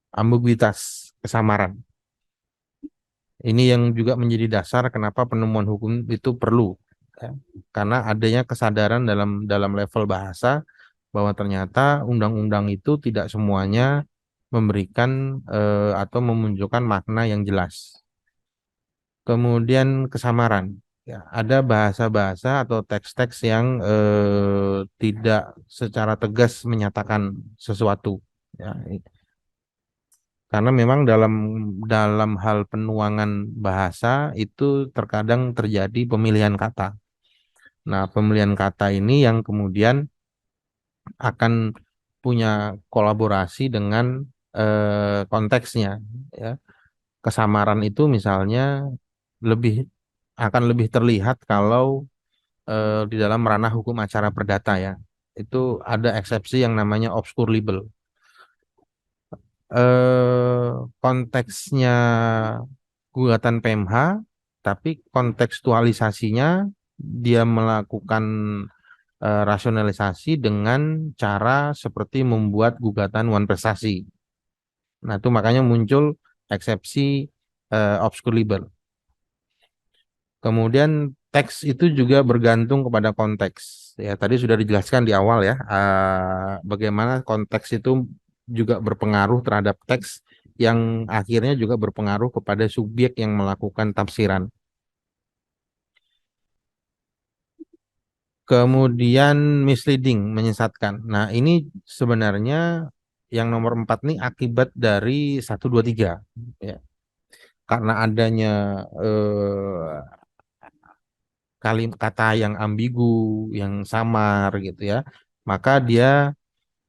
ambiguitas, kesamaran. Ini yang juga menjadi dasar kenapa penemuan hukum itu perlu, ya. Karena adanya kesadaran dalam dalam level bahasa bahwa ternyata undang-undang itu tidak semuanya memberikan atau memunculkan makna yang jelas. Kemudian kesamaran. Ya, ada bahasa-bahasa atau teks-teks yang tidak secara tegas menyatakan sesuatu. Ya, karena memang dalam dalam hal penuangan bahasa itu terkadang terjadi pemilihan kata. Nah, pemilihan kata ini yang kemudian akan punya kolaborasi dengan konteksnya. Ya. Kesamaran itu misalnya lebih akan lebih terlihat kalau di dalam ranah hukum acara perdata ya. Itu ada eksepsi yang namanya obscure libel. Konteksnya gugatan PMH, tapi kontekstualisasinya dia melakukan rasionalisasi dengan cara seperti membuat gugatan one prestasi. Nah, itu makanya muncul eksepsi obscure libel. Kemudian teks itu juga bergantung kepada konteks. Ya, tadi sudah dijelaskan di awal ya, bagaimana konteks itu juga berpengaruh terhadap teks yang akhirnya juga berpengaruh kepada subjek yang melakukan tafsiran. Kemudian misleading, menyesatkan. Nah, ini sebenarnya yang nomor 4 nih akibat dari 1, 2, 3. Ya. Karena adanya kata yang ambigu, yang samar gitu ya, maka dia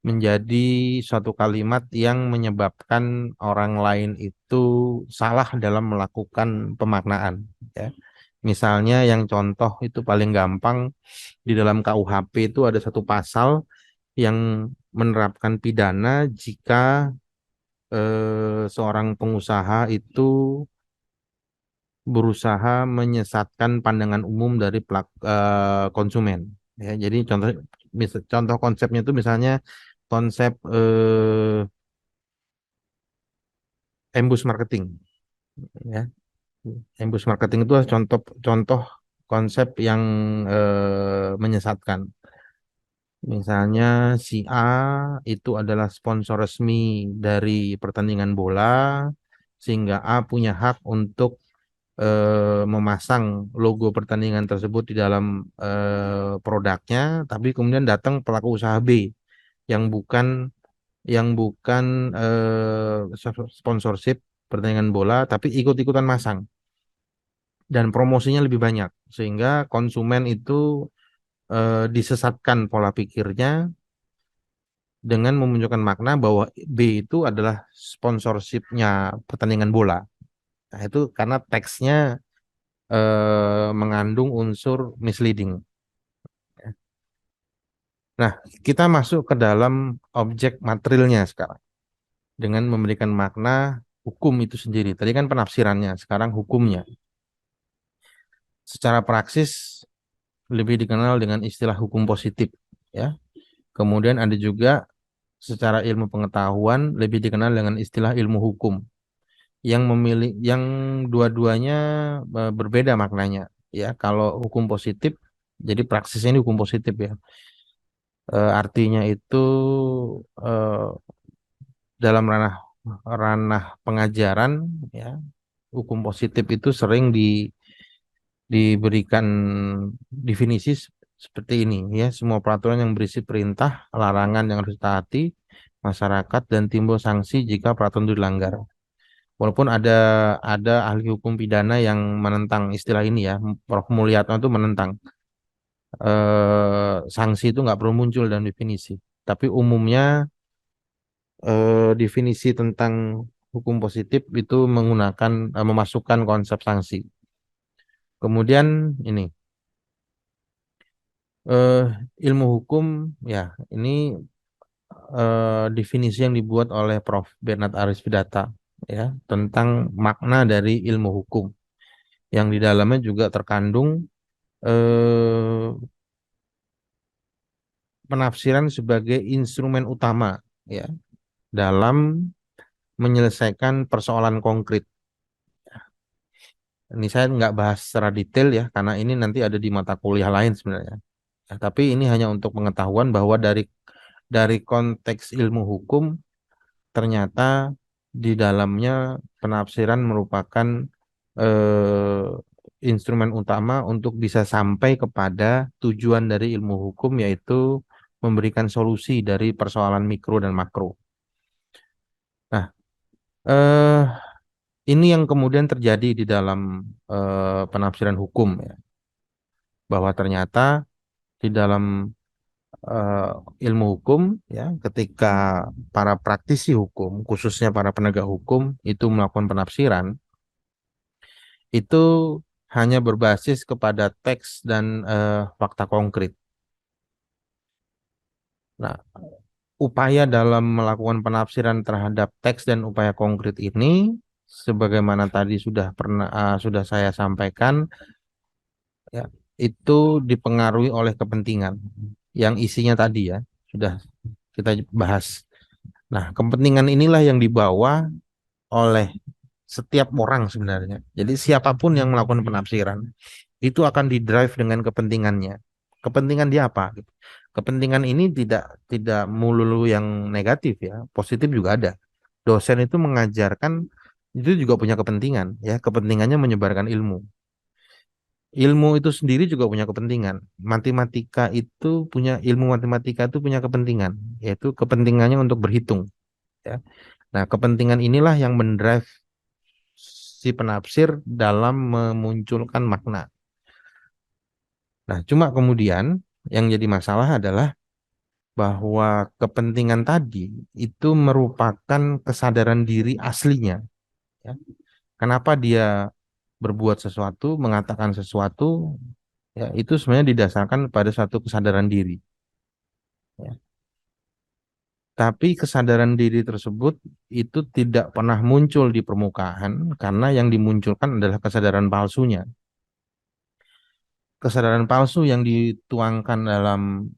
menjadi suatu kalimat yang menyebabkan orang lain itu salah dalam melakukan pemaknaan. Ya. Misalnya yang contoh itu paling gampang di dalam KUHP itu ada satu pasal yang menerapkan pidana jika seorang pengusaha itu berusaha menyesatkan pandangan umum dari konsumen. Ya, jadi contoh konsepnya itu misalnya konsep embus marketing. Ya, embus marketing itu contoh contoh konsep yang menyesatkan. Misalnya si A itu adalah sponsor resmi dari pertandingan bola, sehingga A punya hak untuk memasang logo pertandingan tersebut di dalam produknya, tapi kemudian datang pelaku usaha B yang bukan sponsorship pertandingan bola, tapi ikut-ikutan masang dan promosinya lebih banyak, sehingga konsumen itu disesatkan pola pikirnya dengan memunculkan makna bahwa B itu adalah sponsorshipnya pertandingan bola. Nah, itu karena teksnya mengandung unsur misleading. Nah, kita masuk ke dalam objek materialnya sekarang dengan memberikan makna hukum itu sendiri. Tadi kan penafsirannya, sekarang hukumnya. Secara praksis lebih dikenal dengan istilah hukum positif, ya. Kemudian ada juga secara ilmu pengetahuan lebih dikenal dengan istilah ilmu hukum yang dua-duanya berbeda maknanya, ya. Kalau hukum positif, jadi praksisnya ini hukum positif, ya. Artinya itu eh, dalam ranah ranah pengajaran, ya, hukum positif itu sering diberikan definisi seperti ini, ya, semua peraturan yang berisi perintah larangan yang harus ditaati masyarakat dan timbul sanksi jika peraturan itu dilanggar. Walaupun ada ahli hukum pidana yang menentang istilah ini, ya. Prof. Mulyatno itu menentang sanksi itu nggak perlu muncul dalam definisi, tapi umumnya definisi tentang hukum positif itu menggunakan memasukkan konsep sanksi. Kemudian ini eh, ilmu hukum, ya, ini definisi yang dibuat oleh Prof. Bernard Arisvidata, ya, tentang makna dari ilmu hukum yang di dalamnya juga terkandung eh, penafsiran sebagai instrumen utama, ya, dalam menyelesaikan persoalan konkret. Ini saya nggak bahas secara detail, ya, karena ini nanti ada di mata kuliah lain sebenarnya. Ya, tapi ini hanya untuk pengetahuan bahwa dari konteks ilmu hukum ternyata di dalamnya penafsiran merupakan eh, instrumen utama untuk bisa sampai kepada tujuan dari ilmu hukum, yaitu memberikan solusi dari persoalan mikro dan makro. Nah, eh, ini yang kemudian terjadi di dalam penafsiran hukum, ya, bahwa ternyata di dalam eh, ilmu hukum, ya, ketika para praktisi hukum, khususnya para penegak hukum itu melakukan penafsiran, itu hanya berbasis kepada teks dan fakta konkret. Nah, upaya dalam melakukan penafsiran terhadap teks dan upaya konkret ini, sebagaimana tadi sudah saya sampaikan, ya, itu dipengaruhi oleh kepentingan yang isinya tadi, ya, sudah kita bahas. Nah, kepentingan inilah yang dibawa oleh setiap orang sebenarnya. Jadi siapapun yang melakukan penafsiran itu akan didrive dengan kepentingannya. Kepentingan dia apa? Kepentingan ini tidak melulu yang negatif, ya, positif juga ada. Dosen itu mengajarkan itu juga punya kepentingan, ya. Kepentingannya menyebarkan ilmu. Ilmu itu sendiri juga punya kepentingan. Ilmu matematika itu punya kepentingan, yaitu kepentingannya untuk berhitung, ya. Nah, kepentingan inilah yang mendrive si penafsir dalam memunculkan makna. Nah, cuma kemudian yang jadi masalah adalah bahwa kepentingan tadi itu merupakan kesadaran diri aslinya, ya. Kenapa dia berbuat sesuatu, mengatakan sesuatu, ya, itu sebenarnya didasarkan pada satu kesadaran diri, ya. Tapi kesadaran diri tersebut itu tidak pernah muncul di permukaan karena yang dimunculkan adalah kesadaran palsunya. Kesadaran palsu yang dituangkan dalam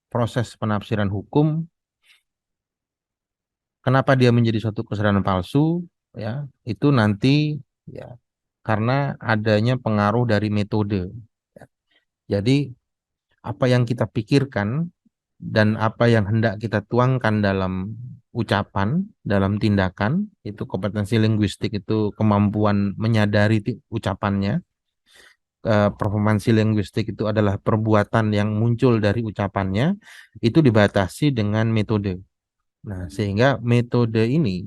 proses penafsiran hukum, kenapa dia menjadi suatu kesadaran palsu? Ya, itu nanti ya karena adanya pengaruh dari metode. Ya. Jadi apa yang kita pikirkan dan apa yang hendak kita tuangkan dalam ucapan, dalam tindakan, itu kompetensi linguistik itu kemampuan menyadari ucapannya. Performansi linguistik itu adalah perbuatan yang muncul dari ucapannya, itu dibatasi dengan metode. Nah, sehingga metode ini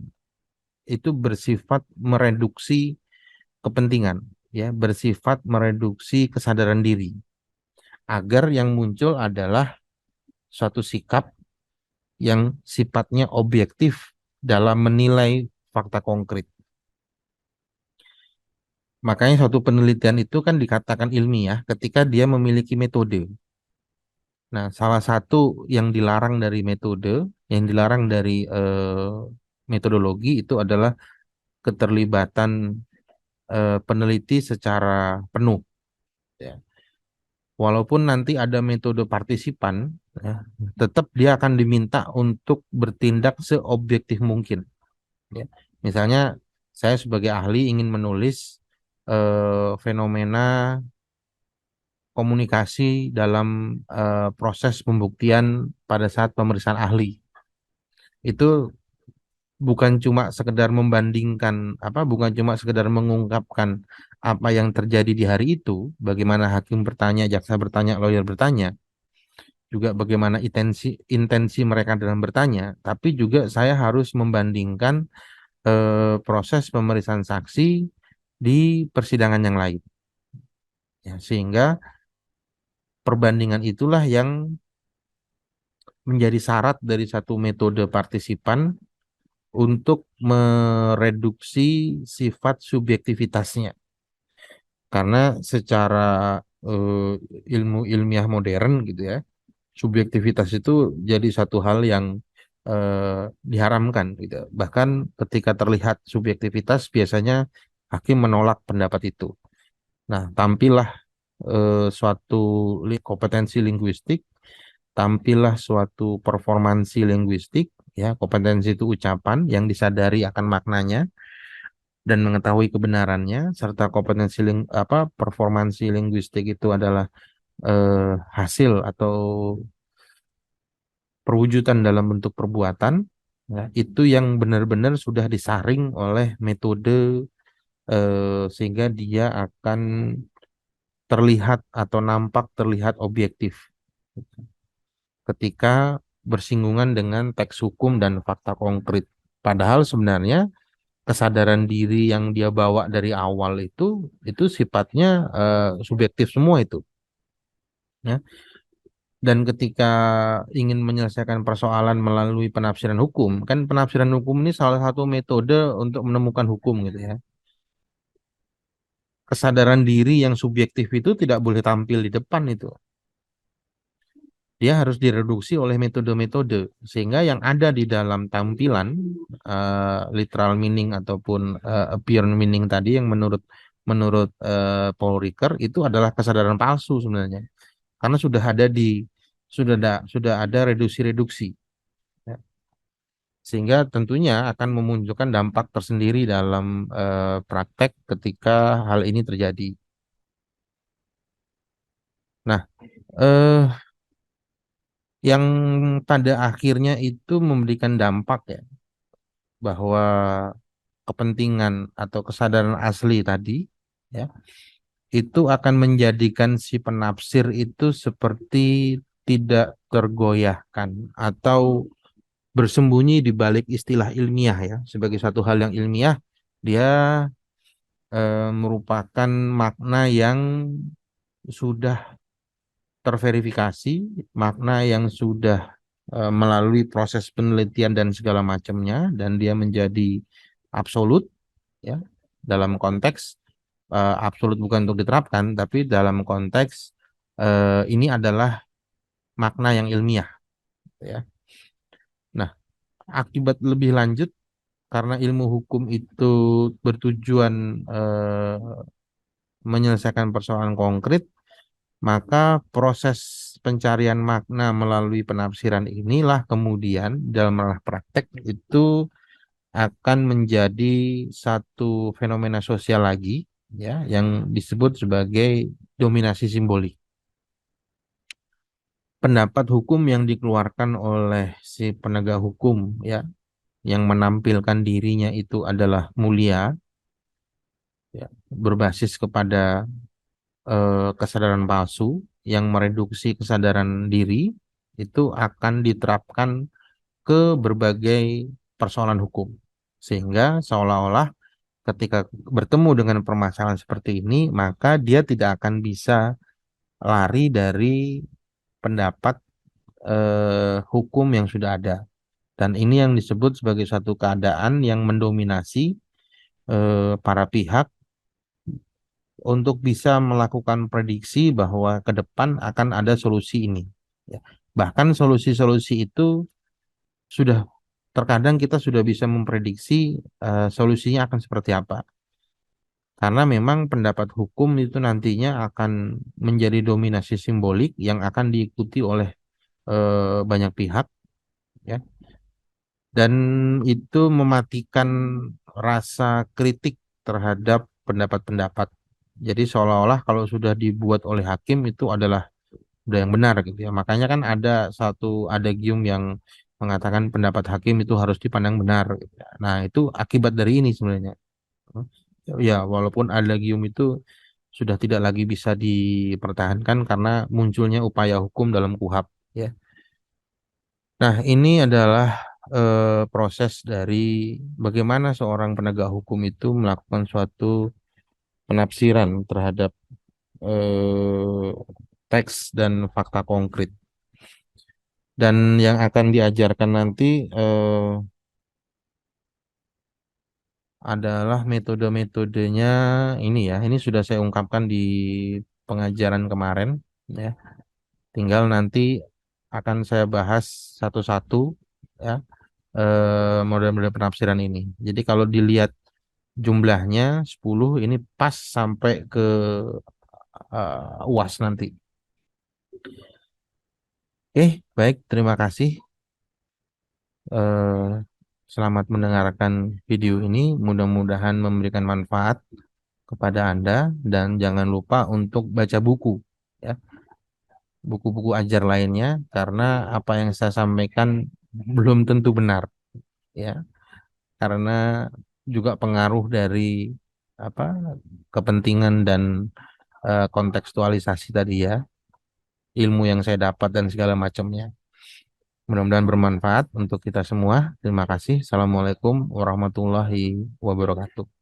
itu bersifat mereduksi kepentingan, ya, bersifat mereduksi kesadaran diri, agar yang muncul adalah suatu sikap yang sifatnya objektif dalam menilai fakta konkret. Makanya suatu penelitian itu kan dikatakan ilmiah ketika dia memiliki metode. Nah, salah satu yang dilarang dari metode, yang dilarang dari metodologi itu adalah keterlibatan peneliti secara penuh. Ya. Walaupun nanti ada metode partisipan, ya, tetap dia akan diminta untuk bertindak seobjektif mungkin. Ya. Misalnya, saya sebagai ahli ingin menulis fenomena komunikasi dalam proses pembuktian pada saat pemeriksaan ahli. Itu bukan cuma sekedar membandingkan apa, bukan cuma sekedar mengungkapkan apa yang terjadi di hari itu, bagaimana hakim bertanya, jaksa bertanya, lawyer bertanya, juga bagaimana intensi intensi mereka dalam bertanya, tapi juga saya harus membandingkan proses pemeriksaan saksi di persidangan yang lain. Ya, sehingga perbandingan itulah yang menjadi syarat dari satu metode partisipan untuk mereduksi sifat subjektivitasnya. Karena secara ilmu ilmiah modern gitu ya, subjektivitas itu jadi satu hal yang diharamkan gitu. Bahkan ketika terlihat subjektivitas, biasanya hakim menolak pendapat itu. Nah, tampillah suatu kompetensi linguistik, tampillah suatu performansi linguistik, ya, kompetensi itu ucapan yang disadari akan maknanya dan mengetahui kebenarannya, serta kompetensi performansi linguistik itu adalah hasil atau perwujudan dalam bentuk perbuatan, ya, itu yang benar-benar sudah disaring oleh metode sehingga dia akan terlihat atau nampak terlihat objektif ketika bersinggungan dengan teks hukum dan fakta konkret. Padahal sebenarnya kesadaran diri yang dia bawa dari awal itu sifatnya subjektif semua itu, ya. Dan ketika ingin menyelesaikan persoalan melalui penafsiran hukum, kan penafsiran hukum ini salah satu metode untuk menemukan hukum gitu ya. Kesadaran diri yang subjektif itu tidak boleh tampil di depan itu. Dia harus direduksi oleh metode-metode sehingga yang ada di dalam tampilan literal meaning ataupun apparent meaning tadi yang menurut menurut Paul Ricoeur itu adalah kesadaran palsu sebenarnya karena sudah ada reduksi-reduksi, ya. Sehingga tentunya akan memunculkan dampak tersendiri dalam praktek ketika hal ini terjadi. Nah, eh, yang pada akhirnya itu memberikan dampak ya bahwa kepentingan atau kesadaran asli tadi, ya, itu akan menjadikan si penafsir itu seperti tidak tergoyahkan atau bersembunyi di balik istilah ilmiah ya sebagai satu hal yang ilmiah. Dia merupakan makna yang sudah terverifikasi, makna yang sudah melalui proses penelitian dan segala macamnya, dan dia menjadi absolut, ya, dalam konteks absolut bukan untuk diterapkan, tapi dalam konteks ini adalah makna yang ilmiah, ya. akibat lebih lanjut karena ilmu hukum itu bertujuan menyelesaikan persoalan konkret, maka proses pencarian makna melalui penafsiran inilah kemudian dalam ranah praktek itu akan menjadi satu fenomena sosial lagi, ya, yang disebut sebagai dominasi simbolik. Pendapat hukum yang dikeluarkan oleh si penegak hukum, ya, yang menampilkan dirinya itu adalah mulia, ya, berbasis kepada kesadaran palsu yang mereduksi kesadaran diri, itu akan diterapkan ke berbagai persoalan hukum. Sehingga seolah-olah ketika bertemu dengan permasalahan seperti ini, maka dia tidak akan bisa lari dari pendapat hukum yang sudah ada. Dan ini yang disebut sebagai suatu keadaan yang mendominasi para pihak untuk bisa melakukan prediksi bahwa ke depan akan ada solusi ini. Ya. Bahkan solusi-solusi itu sudah terkadang kita sudah bisa memprediksi solusinya akan seperti apa. Karena memang pendapat hukum itu nantinya akan menjadi dominasi simbolik yang akan diikuti oleh banyak pihak, ya, dan itu mematikan rasa kritik terhadap pendapat-pendapat. Jadi seolah-olah kalau sudah dibuat oleh hakim itu adalah udah yang benar gitu ya. Makanya kan ada satu adagium yang mengatakan pendapat hakim itu harus dipandang benar gitu ya. Nah, itu akibat dari ini sebenarnya. Ya, walaupun adagium itu sudah tidak lagi bisa dipertahankan karena munculnya upaya hukum dalam KUHP, ya. Nah, ini adalah proses dari bagaimana seorang penegak hukum itu melakukan suatu penafsiran terhadap eh, teks dan fakta konkret. Dan yang akan diajarkan nanti adalah metode-metodenya ini ya. Ini sudah saya ungkapkan di pengajaran kemarin, ya. Tinggal nanti akan saya bahas satu-satu, ya, model-model penafsiran ini. Jadi kalau dilihat jumlahnya 10 ini pas sampai ke UAS nanti. Oke, baik, terima kasih. Eh, Selamat mendengarkan video ini. Mudah-mudahan memberikan manfaat kepada Anda dan jangan lupa untuk baca buku, ya, buku-buku ajar lainnya karena apa yang saya sampaikan belum tentu benar, ya, karena juga pengaruh dari apa kepentingan dan kontekstualisasi tadi, ya, ilmu yang saya dapat dan segala macamnya. Mudah-mudahan bermanfaat untuk kita semua. Terima kasih. Assalamualaikum warahmatullahi wabarakatuh.